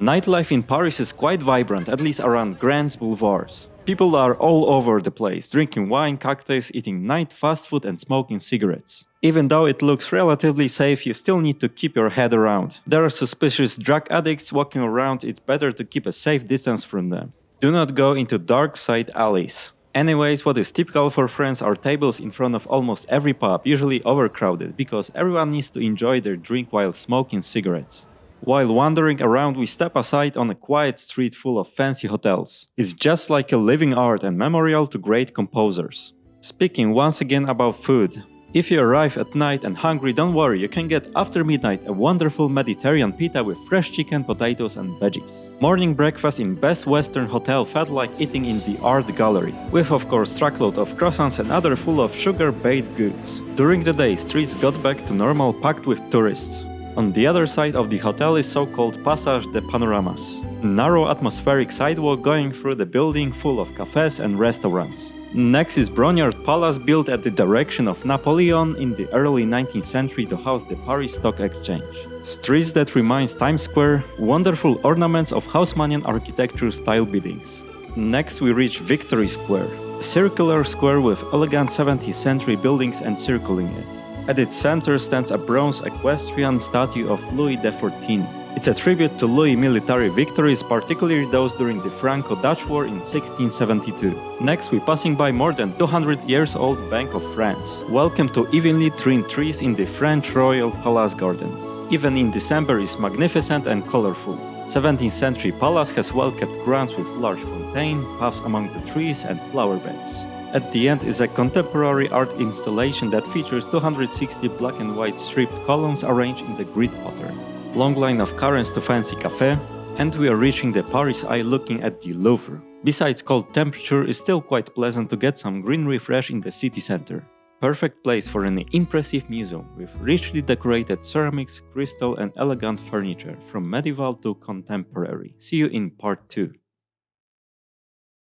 Nightlife in Paris is quite vibrant, at least around Grands boulevards. People are all over the place, drinking wine, cocktails, eating night fast food and smoking cigarettes. Even though it looks relatively safe, you still need to keep your head around. There are suspicious drug addicts walking around, it's better to keep a safe distance from them. Do not go into dark side alleys. Anyways, what is typical for France are tables in front of almost every pub, usually overcrowded, because everyone needs to enjoy their drink while smoking cigarettes. While wandering around, we step aside on a quiet street full of fancy hotels. It's just like a living art and memorial to great composers. Speaking once again about food. If you arrive at night and hungry, don't worry, you can get after midnight a wonderful Mediterranean pita with fresh chicken, potatoes and veggies. Morning breakfast in best Western hotel felt like eating in the art gallery, with of course truckload of croissants and other full of sugar-baked goods. During the day, streets got back to normal packed with tourists. On the other side of the hotel is so-called Passage des Panoramas, a narrow atmospheric sidewalk going through the building full of cafes and restaurants. Next is Brongniart Palace, built at the direction of Napoleon in the early 19th century to house the Paris Stock Exchange. Streets that reminds Times Square, wonderful ornaments of Haussmannian architecture style buildings. Next we reach Victory Square, a circular square with elegant 17th century buildings encircling it. At its center stands a bronze equestrian statue of Louis XIV. It's a tribute to Louis' military victories, particularly those during the Franco-Dutch War in 1672. Next, we're passing by more than 200 years old Bank of France. Welcome to evenly trimmed trees in the French Royal Palace Garden. Even in December is magnificent and colorful. 17th century palace has well-kept grounds with large fontaine, paths among the trees and flower beds. At the end is a contemporary art installation that features 260 black and white striped columns arranged in the grid pattern. Long line of currents to fancy cafe, and we are reaching the Paris Eye looking at the Louvre. Besides cold temperature, it's still quite pleasant to get some greenery fresh in the city center. Perfect place for an impressive museum with richly decorated ceramics, crystal and elegant furniture from medieval to contemporary. See you in part 2.